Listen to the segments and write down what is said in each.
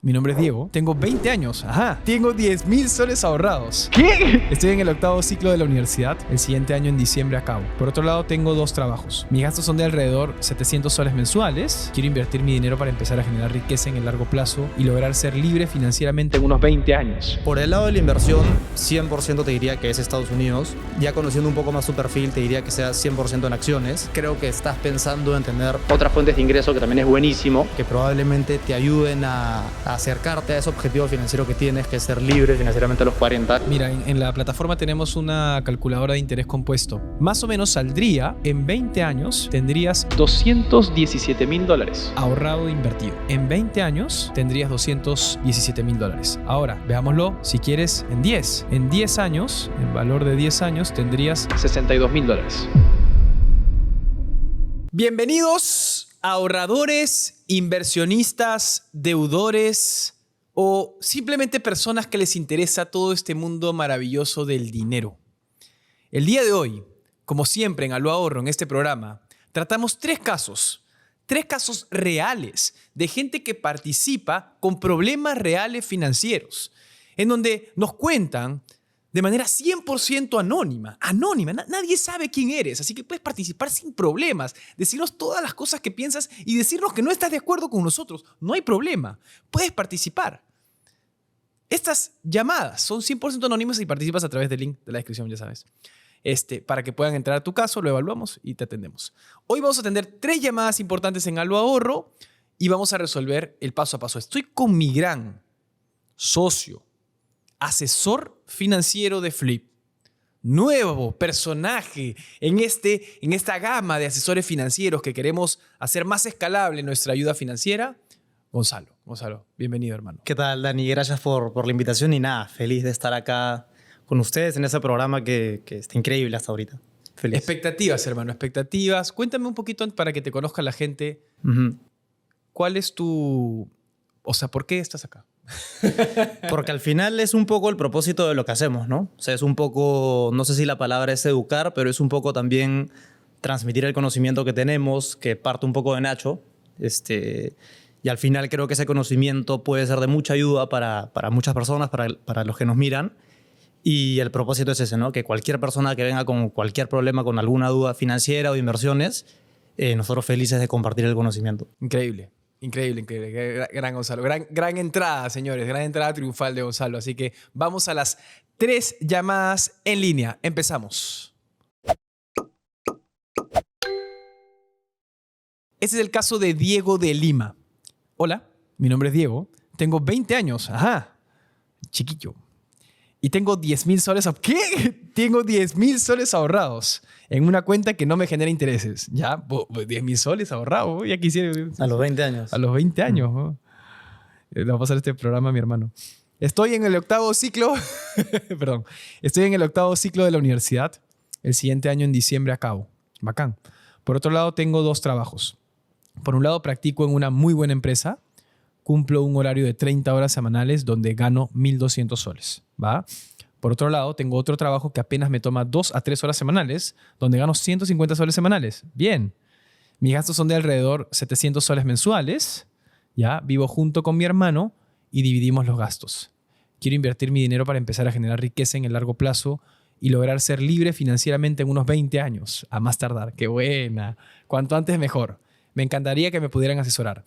mi nombre es Diego, tengo 20 años, tengo 10.000 soles ahorrados. ¿Qué? Estoy en el octavo ciclo de la universidad, el siguiente año en diciembre acabo. Por otro lado, tengo 2 trabajos. Mis gastos son de alrededor 700 soles mensuales. Quiero invertir mi dinero para empezar a generar riqueza en el largo plazo y lograr ser libre financieramente en unos 20 años. Por el lado de la inversión, 100% te diría que es Estados Unidos. Ya conociendo un poco más tu perfil, te diría que sea 100% en acciones. Creo que estás pensando en tener otras fuentes de ingreso, que también es buenísimo, que probablemente te ayuden a acercarte a ese objetivo financiero que tienes, que es ser libre financieramente a los 40. Mira, en la plataforma tenemos una calculadora de interés compuesto. Más o menos saldría, en 20 años, tendrías $217,000 ahorrado e invertido. En 20 años, tendrías $217,000. Ahora, veámoslo, si quieres, en 10. En 10 años, en valor de 10 años, tendrías $62,000. Bienvenidos, ahorradores, inversionistas, deudores o simplemente personas que les interesa todo este mundo maravilloso del dinero. El día de hoy, como siempre en Aló Ahorro, en este programa, tratamos 3 casos reales de gente que participa con problemas reales financieros, en donde nos cuentan de manera 100% anónima. Nadie sabe quién eres, así que puedes participar sin problemas, decirnos todas las cosas que piensas y decirnos que no estás de acuerdo con nosotros. No hay problema, puedes participar. Estas llamadas son 100% anónimas y participas a través del link de la descripción, ya sabes. Para que puedan entrar a tu caso, lo evaluamos y te atendemos. Hoy vamos a atender 3 llamadas importantes en Aló Ahorro y vamos a resolver el paso a paso. Estoy con mi gran socio, asesor financiero de Flip, nuevo personaje en esta gama de asesores financieros que queremos hacer más escalable nuestra ayuda financiera, Gonzalo. Gonzalo, bienvenido, hermano. ¿Qué tal, Dani? Gracias por la invitación y nada, feliz de estar acá con ustedes en ese programa que está increíble hasta ahorita. Feliz. Expectativas, hermano, expectativas. Cuéntame un poquito para que te conozca la gente. ¿Cuál es tu... ¿por qué estás acá? Porque al final es un poco el propósito de lo que hacemos, ¿no? O sea, es un poco, no sé si la palabra es educar, pero es un poco también transmitir el conocimiento que tenemos, que parte un poco de Nacho. Y al final creo que ese conocimiento puede ser de mucha ayuda para muchas personas, para los que nos miran. Y el propósito es ese, ¿no? Que cualquier persona que venga con cualquier problema, con alguna duda financiera o de inversiones, nosotros felices de compartir el conocimiento. Increíble. Gran Gonzalo. Gran entrada, señores. Gran entrada triunfal de Gonzalo. Así que vamos a las 3 llamadas en línea. Empezamos. Este es el caso de Diego de Lima. Hola, mi nombre es Diego. Tengo 20 años. Chiquillo. Y tengo 10.000 soles. ¿Qué? Tengo 10.000 soles ahorrados en una cuenta que no me genera intereses. Ya, 10.000 soles ahorrados. Ya quisiera. A los 20 años. A los 20 años. ¿No? Le va a pasar este programa a mi hermano. Estoy en el octavo ciclo. Perdón. Estoy en el octavo ciclo de la universidad. El siguiente año en diciembre acabo. Bacán. Por otro lado, tengo 2 trabajos. Por un lado, practico en una muy buena empresa. Cumplo un horario de 30 horas semanales donde gano 1.200 soles. ¿Va? Por otro lado, tengo otro trabajo que apenas me toma 2 a 3 horas semanales donde gano 150 soles semanales. Bien. Mis gastos son de alrededor 700 soles mensuales. ¿Ya? Vivo junto con mi hermano y dividimos los gastos. Quiero invertir mi dinero para empezar a generar riqueza en el largo plazo y lograr ser libre financieramente en unos 20 años. A más tardar. ¡Qué buena! Cuanto antes mejor. Me encantaría que me pudieran asesorar.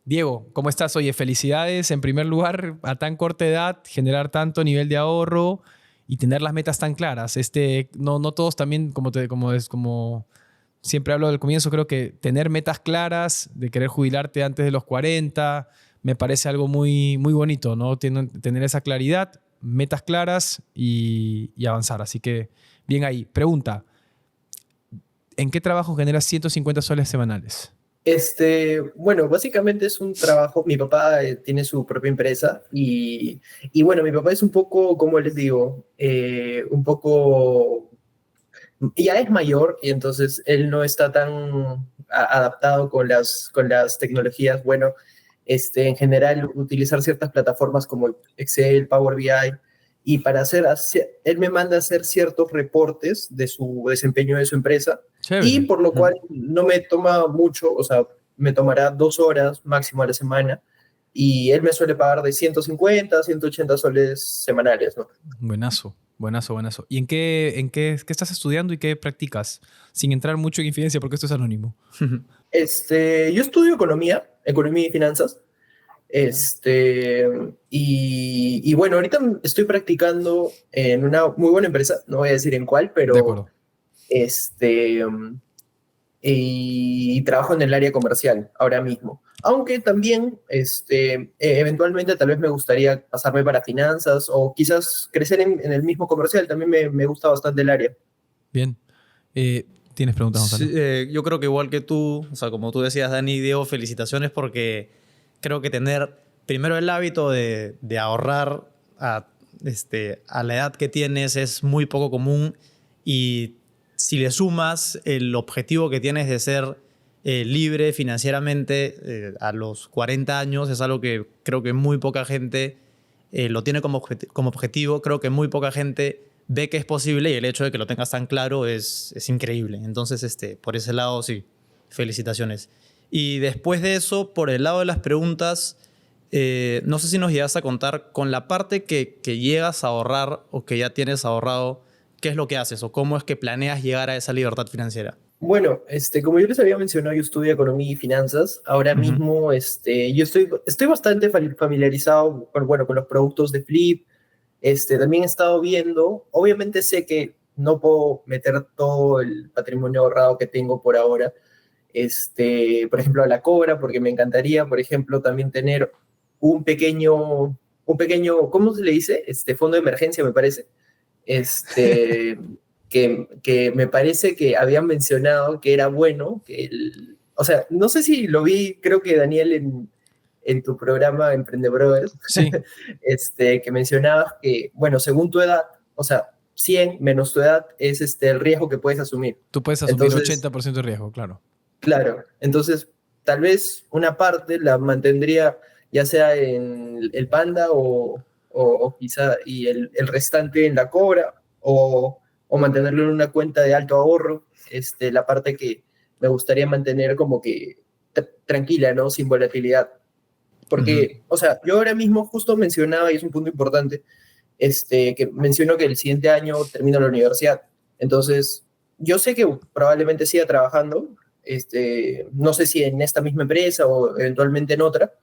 Diego, ¿cómo estás? Oye, felicidades en primer lugar a tan corta edad, generar tanto nivel de ahorro y tener las metas tan claras. No todos también, como siempre hablo del comienzo, creo que tener metas claras, de querer jubilarte antes de los 40, me parece algo muy, muy bonito, ¿no? Tener esa claridad, metas claras y avanzar. Así que, bien ahí. Pregunta, ¿en qué trabajo generas 150 soles semanales? Bueno, básicamente es un trabajo. Mi papá tiene su propia empresa y bueno, mi papá es un poco, ¿cómo les digo? Un poco, ya es mayor y entonces él no está tan adaptado con las tecnologías. Bueno, en general utilizar ciertas plataformas como Excel, Power BI y él me manda a hacer ciertos reportes de su desempeño de su empresa. Chévere. Y por lo cual no me toma mucho, o sea, me tomará 2 horas máximo a la semana y él me suele pagar de 150 a 180 soles semanales, ¿no? Buenazo, buenazo, buenazo. ¿Y qué estás estudiando y qué practicas? Sin entrar mucho en infidencia porque esto es anónimo. Yo estudio economía y finanzas. Y bueno, ahorita estoy practicando en una muy buena empresa, no voy a decir en cuál, De pero acuerdo. y trabajo en el área comercial ahora mismo. Aunque también, eventualmente tal vez me gustaría pasarme para finanzas o quizás crecer en el mismo comercial, también me gusta bastante el área. Bien. ¿Tienes preguntas, Gonzalo? Sí, yo creo que igual que tú, o sea, como tú decías, Dani, Diego, felicitaciones porque creo que tener primero el hábito de ahorrar a la edad que tienes es muy poco común y si le sumas el objetivo que tienes de ser libre financieramente a los 40 años, es algo que creo que muy poca gente lo tiene como objetivo, creo que muy poca gente ve que es posible y el hecho de que lo tengas tan claro es increíble. Entonces, por ese lado, sí, felicitaciones. Y después de eso, por el lado de las preguntas, no sé si nos llegas a contar con la parte que llegas a ahorrar o que ya tienes ahorrado, ¿qué es lo que haces o cómo es que planeas llegar a esa libertad financiera? Bueno, como yo les había mencionado, yo estudio economía y finanzas. Ahora Ujú. mismo, yo estoy bastante familiarizado bueno, con los productos de Flip. También he estado viendo, obviamente sé que no puedo meter todo el patrimonio ahorrado que tengo por ahora, por ejemplo, a la Cobra, porque me encantaría, por ejemplo, también tener un pequeño, ¿cómo se le dice? Fondo de emergencia, me parece. Este, que me parece que habían mencionado que era bueno, o sea, no sé si lo vi, creo que Daniel en tu programa Emprende Brothers, Sí, que mencionabas que, bueno, según tu edad, o sea, 100 menos tu edad es el riesgo que puedes asumir. tú puedes asumir Entonces, 80% de riesgo, claro. claro, entonces tal vez una parte la mantendría ya sea en el Panda o quizá y el restante en la Cobra o mantenerlo en una cuenta de alto ahorro, la parte que me gustaría mantener como que tranquila, ¿no? Sin volatilidad. Ujú. Porque, o sea, yo ahora mismo justo mencionaba, y es un punto importante, que menciono que el siguiente año termino la universidad. Entonces, yo sé que probablemente siga trabajando, no sé si en esta misma empresa o eventualmente en otra,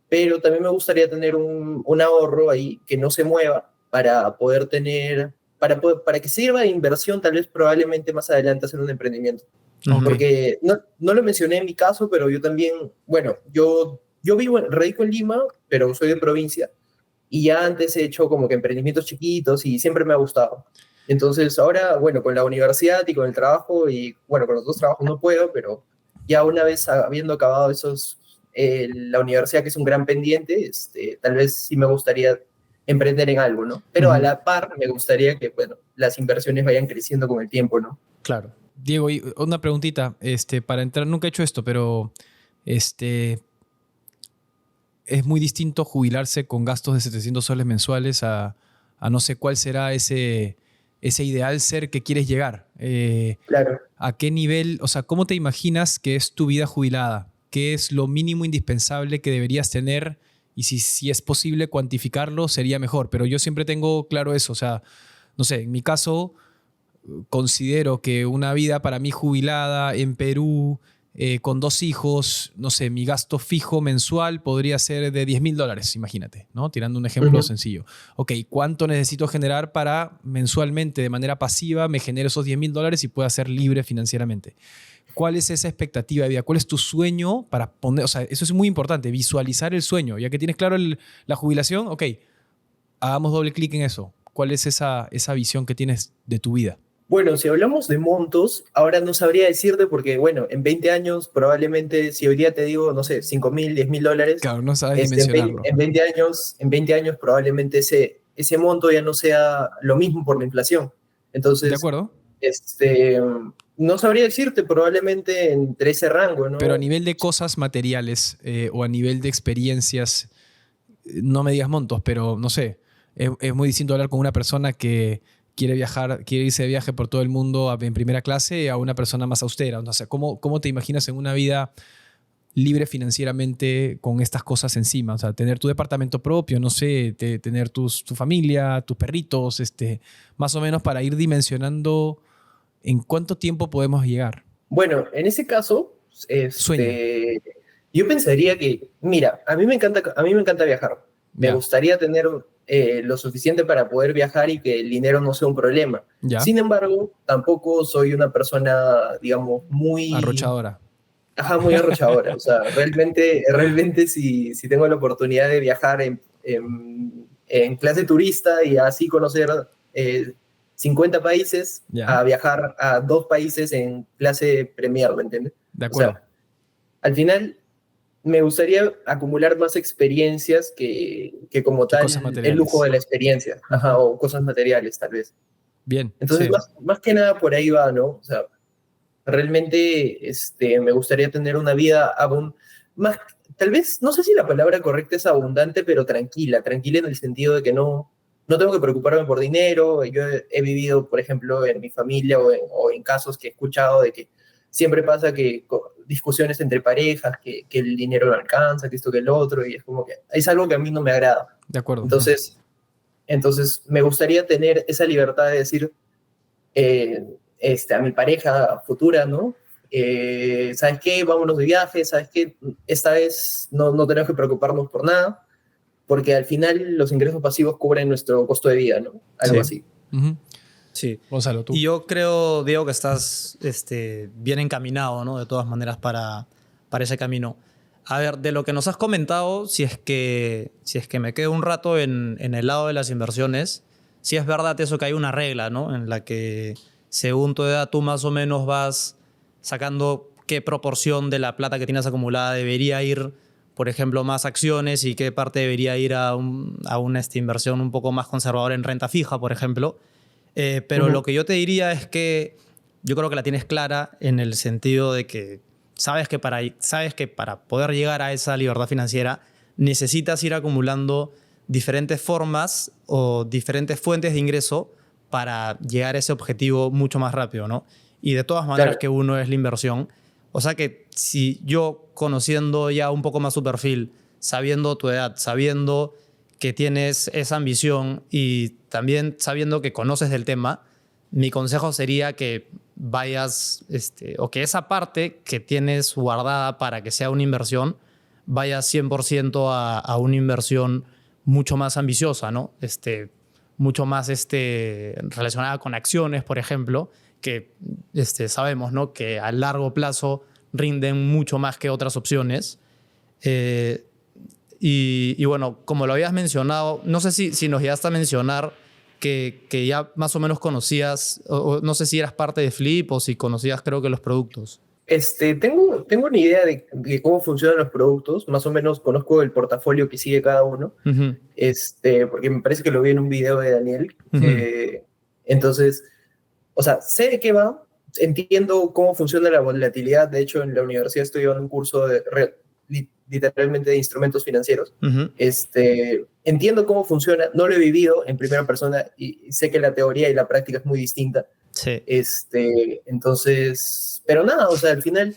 pero también me gustaría tener un ahorro ahí que no se mueva para poder tener, para que sirva de inversión tal vez probablemente más adelante hacer un emprendimiento. Ok. Ujú. Porque no lo mencioné en mi caso, pero yo también, bueno, yo radico en Lima, pero soy de provincia y ya antes he hecho como que emprendimientos chiquitos y siempre me ha gustado. Entonces ahora, bueno, con la universidad y con el trabajo y bueno, con los dos trabajos no puedo, pero ya una vez habiendo acabado la universidad que es un gran pendiente, tal vez sí me gustaría emprender en algo, ¿no? Pero a Ujú. la par me gustaría que, bueno, las inversiones vayan creciendo con el tiempo, ¿no? Claro. Diego, y una preguntita, para entrar, nunca he hecho esto, pero este, es muy distinto jubilarse con gastos de 700 soles mensuales a no sé cuál será ese ideal ser que quieres llegar. Claro. ¿A qué nivel, o sea, cómo te imaginas que es tu vida jubilada? ¿Qué es lo mínimo indispensable que deberías tener? Y si es posible cuantificarlo, sería mejor. Pero yo siempre tengo claro eso. O sea, no sé, en mi caso, considero que una vida para mí jubilada en Perú, con 2 hijos, no sé, mi gasto fijo mensual podría ser de $10,000, imagínate, ¿no? Tirando un ejemplo Ujú. sencillo. Ok, ¿cuánto necesito generar para mensualmente, de manera pasiva, me genere esos $10,000 y pueda ser libre financieramente? ¿Cuál es esa expectativa de vida? ¿Cuál es tu sueño para poner? O sea, eso es muy importante, visualizar el sueño. Ya que tienes claro la jubilación, ok, hagamos doble clic en eso. ¿Cuál es esa visión que tienes de tu vida? Bueno, si hablamos de montos, ahora no sabría decirte porque, bueno, en 20 años probablemente, si hoy día te digo, no sé, 5.000, $10.000, Claro, no sabes dimensionarlo. en 20 años probablemente ese monto ya no sea lo mismo por la inflación. ¿De Entonces, acuerdo? este, no sabría decirte, probablemente entre ese rango, Pero a ¿no? nivel de cosas materiales o a nivel de experiencias, no me digas montos, pero no sé, es muy distinto hablar con una persona que quiere viajar, quiere irse de viaje por todo el mundo en primera clase a una persona más austera. O sea, ¿cómo te imaginas en una vida libre financieramente con estas cosas encima? O sea, tener tu departamento propio, no sé, tener tu familia, tus perritos, más o menos para ir dimensionando en cuánto tiempo podemos llegar. Bueno, en ese caso, Sueña. yo pensaría que, mira, a mí me encanta viajar. Me Ya, gustaría tener lo suficiente para poder viajar y que el dinero no sea un problema. ya, Sin embargo, tampoco soy una persona, digamos, muy, arrochadora. ajá, muy arrochadora. O sea, realmente si tengo la oportunidad de viajar en clase turista y así conocer 50 países, Ya, a viajar a 2 países en clase premier, ¿me entiendes? de O acuerdo. sea, al final me gustaría acumular más experiencias que como ¿Qué cosas tal el lujo de materiales? la experiencia, ajá, Ujú. o cosas materiales tal vez. Bien, Entonces, sí. más que nada por ahí va, ¿no? O sea, realmente me gustaría tener una vida más, tal vez, no sé si la palabra correcta es abundante, pero tranquila en el sentido de que no tengo que preocuparme por dinero. Yo he vivido, por ejemplo, en mi familia o en casos que he escuchado de que siempre pasa que discusiones entre parejas, que el dinero no alcanza, que esto, que el otro, y es como que es algo que a mí no me agrada. De acuerdo. Entonces, entonces me gustaría tener esa libertad de decir, a mi pareja futura, ¿no? ¿Sabes qué? Vámonos de viaje, ¿sabes qué? Esta vez no tenemos que preocuparnos por nada, porque al final los ingresos pasivos cubren nuestro costo de vida, ¿no? Algo Sí. así. Ujú. Sí. Gonzalo, Y tú. yo creo, Diego, que estás bien encaminado, ¿no? De todas maneras para ese camino. A ver, de lo que nos has comentado, si es que me quedo un rato en el lado de las inversiones, sí es verdad eso que hay una regla, ¿no? En la que según tu edad tú más o menos vas sacando qué proporción de la plata que tienes acumulada debería ir, por ejemplo, más acciones y qué parte debería ir a una inversión un poco más conservadora en renta fija, por ejemplo. Pero lo Ujú. que yo te diría es que yo creo que la tienes clara en el sentido de que sabes que para poder llegar a esa libertad financiera necesitas ir acumulando diferentes formas o diferentes fuentes de ingreso para llegar a ese objetivo mucho más rápido, ¿no? Y de todas maneras Claro, que uno es la inversión. O sea que si yo, conociendo ya un poco más tu perfil, sabiendo tu edad, sabiendo que tienes esa ambición y también sabiendo que conoces del tema, mi consejo sería que vayas, o que esa parte que tienes guardada para que sea una inversión, vayas 100% a una inversión mucho más ambiciosa, ¿no? Mucho más relacionada con acciones, por ejemplo, que sabemos, ¿no? Que a largo plazo rinden mucho más que otras opciones. Eh, y bueno, como lo habías mencionado, no sé si nos llegaste a mencionar que ya más o menos conocías, o no sé si eras parte de Flip o si conocías creo que los productos. tengo una idea de cómo funcionan los productos, más o menos conozco el portafolio que sigue cada uno, Ujú, porque me parece que lo vi en un video de Daniel. ujú, Entonces, o sea, sé de qué va, entiendo cómo funciona la volatilidad. De hecho, en la universidad estoy llevando un curso literalmente de instrumentos financieros. ujú. Entiendo cómo funciona, no lo he vivido en primera persona y sé que la teoría y la práctica es muy distinta. Sí, Entonces, pero nada, o sea, al final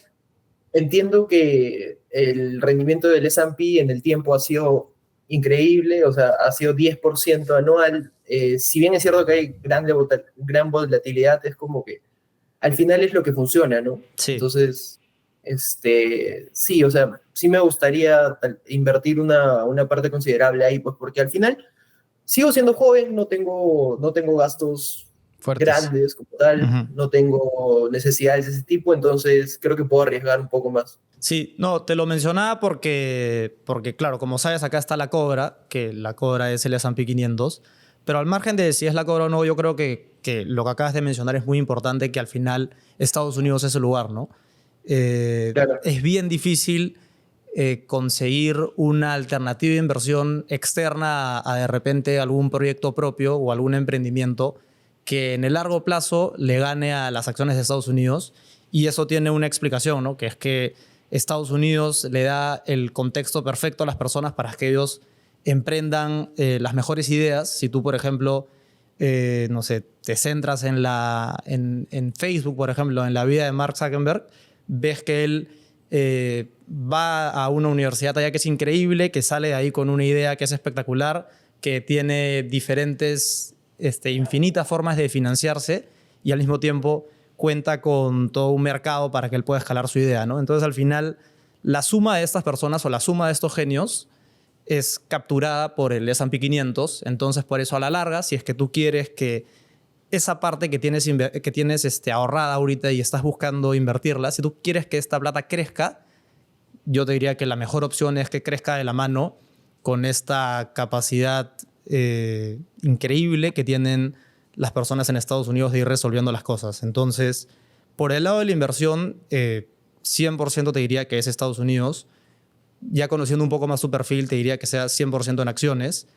entiendo que el rendimiento del S&P en el tiempo ha sido increíble, o sea, ha sido 10% anual. Si bien es cierto que hay gran volatilidad, es como que al final es lo que funciona, ¿no? sí. Entonces, sí, o sea, sí me gustaría invertir una parte considerable ahí, pues porque al final sigo siendo joven, no tengo gastos Fuertes. grandes como tal, Ujú. no tengo necesidades de ese tipo, entonces creo que puedo arriesgar un poco más. Sí, no, te lo mencionaba porque, claro, como sabes, acá está la Cobra, que la Cobra es el S&P 500, pero al margen de si es la Cobra o no, yo creo que lo que acabas de mencionar es muy importante, que al final Estados Unidos es el lugar, ¿no? Claro, Es bien difícil conseguir una alternativa de inversión externa a de repente algún proyecto propio o algún emprendimiento que en el largo plazo le gane a las acciones de Estados Unidos. Y eso tiene una explicación, ¿no? Que es que Estados Unidos le da el contexto perfecto a las personas para que ellos emprendan las mejores ideas. Si tú, por ejemplo, no sé, te centras en Facebook, por ejemplo, en la vida de Mark Zuckerberg, ves que él va a una universidad allá que es increíble, que sale de ahí con una idea que es espectacular, que tiene diferentes, infinitas formas de financiarse y al mismo tiempo cuenta con todo un mercado para que él pueda escalar su idea, ¿no? Entonces, al final, la suma de estas personas o la suma de estos genios es capturada por el S&P 500. Entonces, por eso, a la larga, si es que tú quieres que esa parte que tienes ahorrada ahorita y estás buscando invertirla, si tú quieres que esta plata crezca, yo te diría que la mejor opción es que crezca de la mano con esta capacidad increíble que tienen las personas en Estados Unidos de ir resolviendo las cosas. Entonces, por el lado de la inversión, 100% te diría que es Estados Unidos. Ya conociendo un poco más tu perfil, te diría que sea 100% en acciones.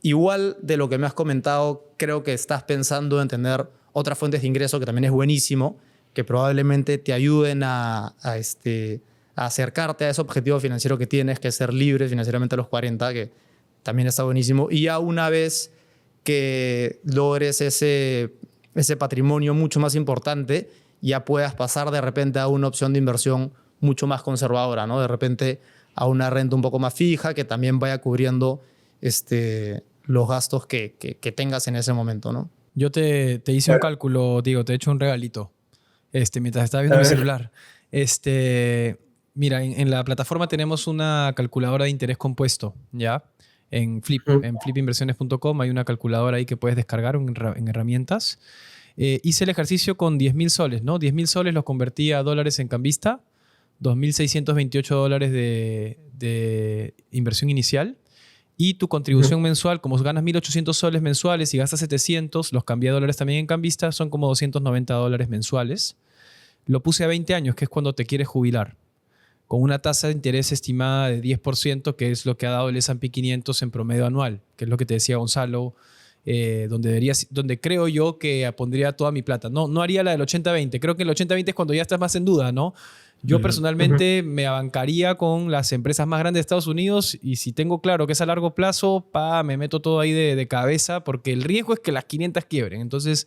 Igual de lo que me has comentado, creo que estás pensando en tener otras fuentes de ingreso, que también es buenísimo, que probablemente te ayuden a acercarte a ese objetivo financiero que tienes, que es ser libre financieramente a los 40, que también está buenísimo. Y ya una vez que logres ese patrimonio mucho más importante, ya puedas pasar de repente a una opción de inversión mucho más conservadora, ¿no? De repente a una renta un poco más fija que también vaya cubriendo los gastos que tengas en ese momento, ¿no? Yo te hice un cálculo, Diego, te he hecho un regalito mientras estaba viendo mi celular. Mira, en la plataforma tenemos una calculadora de interés compuesto, ¿ya? En flipinversiones.com hay una calculadora ahí que puedes descargar en herramientas. Hice el ejercicio con 10.000 soles, ¿no? 10.000 soles los convertí a dólares en Cambista, 2.628 dólares de inversión inicial. Y tu contribución mensual, como ganas 1.800 soles mensuales y gastas 700, los cambié a dólares también en Cambista, son como 290 dólares mensuales. Lo puse a 20 años, que es cuando te quieres jubilar, con una tasa de interés estimada de 10%, que es lo que ha dado el S&P 500 en promedio anual, que es lo que te decía Gonzalo, donde creo yo que pondría toda mi plata. No haría la del 80-20, creo que el 80-20 es cuando ya estás más en duda, ¿no? Yo personalmente me abancaría con las empresas más grandes de Estados Unidos y si tengo claro que es a largo plazo, me meto todo ahí de cabeza porque el riesgo es que las 500 quiebren. Entonces,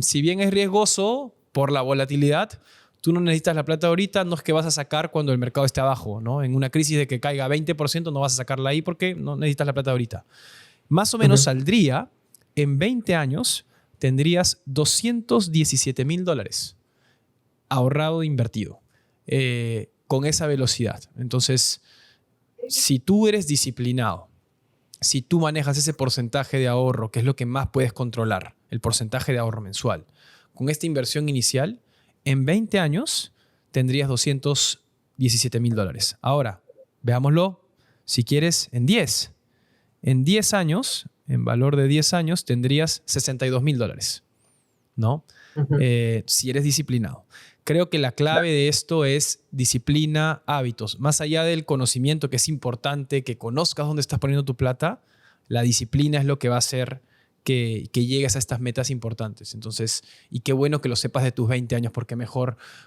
si bien es riesgoso por la volatilidad, tú no necesitas la plata ahorita, no es que vas a sacar cuando el mercado esté abajo, ¿no? En una crisis de que caiga 20% no vas a sacarla ahí porque no necesitas la plata ahorita. Más o menos saldría, en 20 años, tendrías 217.000 dólares ahorrado e invertido. Con esa velocidad. Entonces, si tú eres disciplinado, si tú manejas ese porcentaje de ahorro, que es lo que más puedes controlar, el porcentaje de ahorro mensual, con esta inversión inicial, en 20 años tendrías 217.000 dólares. Ahora, veámoslo, si quieres, en 10. En 10 años, en valor de 10 años, tendrías 62.000 dólares, ¿no? Si eres disciplinado. Creo que la clave de esto es disciplina, hábitos. Más allá del conocimiento, que es importante, que conozcas dónde estás poniendo tu plata, la disciplina es lo que va a hacer que llegues a estas metas importantes. Entonces, y qué bueno que lo sepas de tus 20 años, porque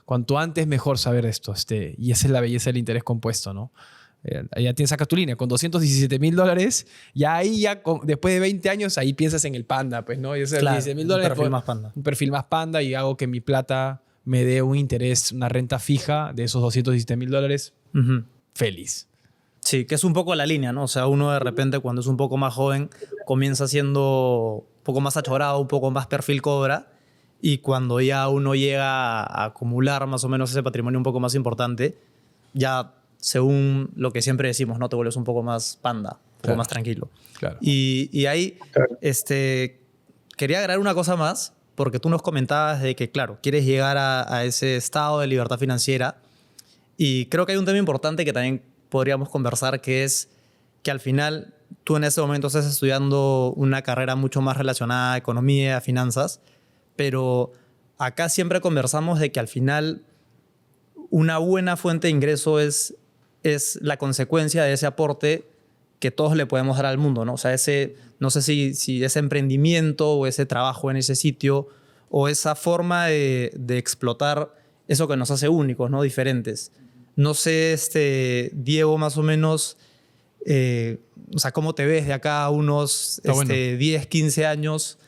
cuanto antes mejor saber esto. Y esa es la belleza del interés compuesto, ¿no? Ya tienes acá tu línea, con 217.000 dólares, después de 20 años, ahí piensas en el panda, pues, ¿no? Y esos Claro, 17.000 dólares, un perfil más panda. Un perfil más panda y hago que mi plata me dé un interés, una renta fija de esos 217.000 dólares, feliz. Sí, que es un poco la línea, ¿no? O sea, uno de repente cuando es un poco más joven comienza siendo un poco más achorado, un poco más perfil cobra y cuando ya uno llega a acumular más o menos ese patrimonio un poco más importante, ya según lo que siempre decimos, ¿no? Te vuelves un poco más panda, un poco más tranquilo. Claro. Y ahí quería agregar una cosa más, porque tú nos comentabas de que, claro, quieres llegar a ese estado de libertad financiera y creo que hay un tema importante que también podríamos conversar, que es que al final tú en ese momento estás estudiando una carrera mucho más relacionada a economía, a finanzas, pero acá siempre conversamos de que al final una buena fuente de ingreso es la consecuencia de ese aporte que todos le podemos dar al mundo, ¿no? O sea, no sé si ese emprendimiento o ese trabajo en ese sitio o esa forma de explotar eso que nos hace únicos, ¿no? Diferentes. No sé, Diego, más o menos, o sea, ¿cómo te ves de acá a unos 10, 15 años?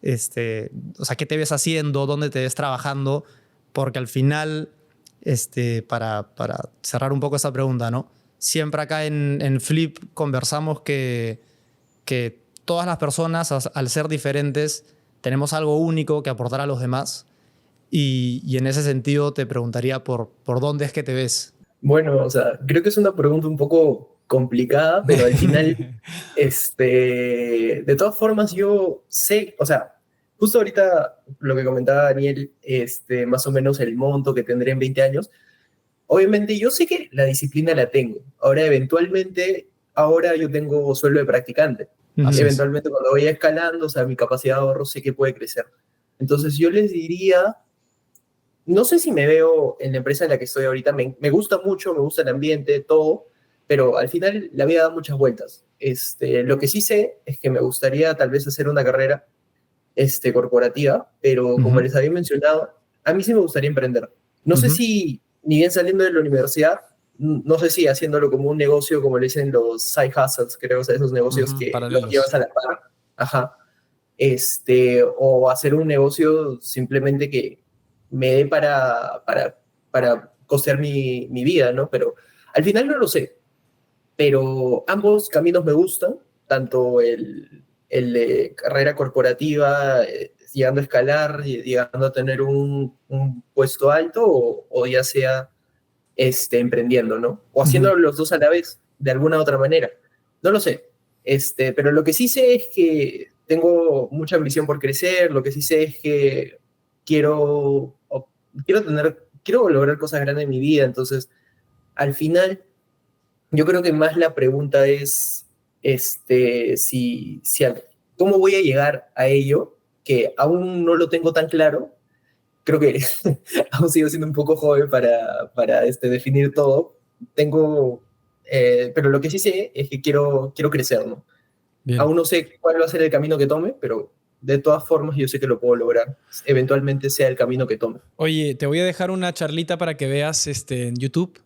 O sea, ¿qué te ves haciendo? ¿Dónde te ves trabajando? Porque al final para cerrar un poco esa pregunta, ¿no? Siempre acá en Flip conversamos que todas las personas, al ser diferentes, tenemos algo único que aportar a los demás. Y en ese sentido te preguntaría por dónde es que te ves. Bueno, o sea, creo que es una pregunta un poco complicada, pero al final, de todas formas, yo sé, o sea, justo ahorita lo que comentaba Daniel, más o menos el monto que tendré en 20 años, obviamente yo sé que la disciplina la tengo. Ahora, eventualmente, ahora yo tengo sueldo de practicante. Así es. Eventualmente, cuando vaya escalando, o sea, mi capacidad de ahorro sé que puede crecer. Entonces, yo les diría, no sé si me veo en la empresa en la que estoy ahorita, me gusta mucho, me gusta el ambiente, todo, pero al final la vida da muchas vueltas. Lo que sí sé es que me gustaría tal vez hacer una carrera corporativa, pero como Ujú, les había mencionado, a mí sí me gustaría emprender. No sé ujú. si, ni bien saliendo de la universidad, no sé si haciéndolo como un negocio, como le dicen los side hustles, creo, o sea, esos negocios Ujú, que los llevas paralelos. a la par, ajá, o hacer un negocio simplemente que me dé para costear mi vida, ¿no? Pero al final no lo sé, pero ambos caminos me gustan, tanto el de carrera corporativa, llegando a escalar, llegando a tener un puesto alto, o ya sea emprendiendo, ¿no? O Ujú. haciendo los dos a la vez, de alguna otra manera. No lo sé. Pero lo que sí sé es que tengo mucha ambición por crecer, lo que sí sé es que quiero lograr cosas grandes en mi vida, entonces, al final, yo creo que más la pregunta es, ¿cómo voy a llegar a ello? Que aún no lo tengo tan claro, creo que aún sigo siendo un poco joven para definir todo. Pero lo que sí sé es que quiero crecer, ¿no? Bien. Aún no sé cuál va a ser el camino que tome, pero de todas formas yo sé que lo puedo lograr. Eventualmente sea el camino que tome. Oye, te voy a dejar una charlita para que veas en YouTube.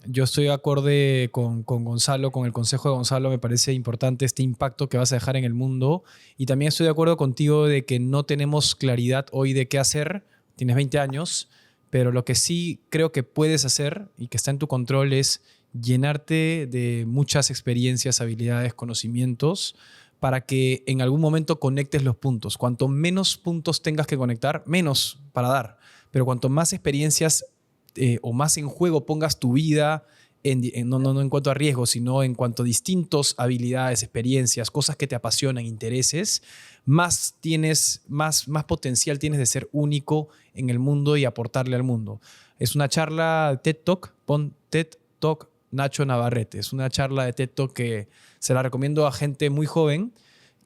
Yo estoy acorde con Gonzalo, con el consejo de Gonzalo. Me parece importante este impacto que vas a dejar en el mundo. Y también estoy de acuerdo contigo de que no tenemos claridad hoy de qué hacer. Tienes 20 años, pero lo que sí creo que puedes hacer y que está en tu control es llenarte de muchas experiencias, habilidades, conocimientos para que en algún momento conectes los puntos. Cuanto menos puntos tengas que conectar, menos para dar. Pero cuanto más experiencias o más en juego pongas tu vida, no en cuanto a riesgos, sino en cuanto a distintas habilidades, experiencias, cosas que te apasionan, intereses, más potencial tienes de ser único en el mundo y aportarle al mundo. Es una charla TED Talk, pon TED Talk Nacho Navarrete. Es una charla de TED Talk que se la recomiendo a gente muy joven,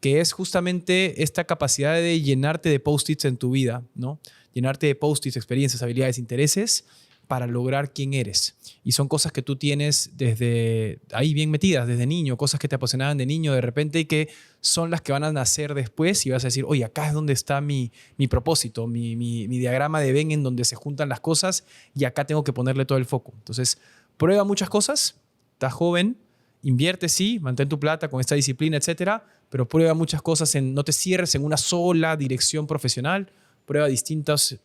que es justamente esta capacidad de llenarte de post-its en tu vida, ¿no? Llenarte de post-its, experiencias, habilidades, intereses para lograr quién eres. Y son cosas que tú tienes desde ahí bien metidas, desde niño, cosas que te apasionaban de niño de repente y que son las que van a nacer después y vas a decir, oye, acá es donde está mi propósito, mi diagrama de Venn en donde se juntan las cosas y acá tengo que ponerle todo el foco. Entonces, prueba muchas cosas, estás joven, invierte sí, mantén tu plata con esta disciplina, etcétera, pero prueba muchas cosas, no te cierres en una sola dirección profesional, prueba distintas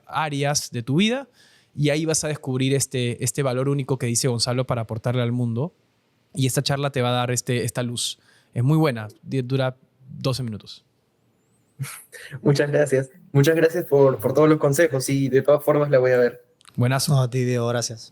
áreas de tu vida y ahí vas a descubrir este valor único que dice Gonzalo para aportarle al mundo y esta charla te va a dar esta luz. Es muy buena, dura 12 minutos. Muchas gracias. Muchas gracias por todos los consejos y de todas formas la voy a ver. Buenazo. No, a ti, Diego, gracias.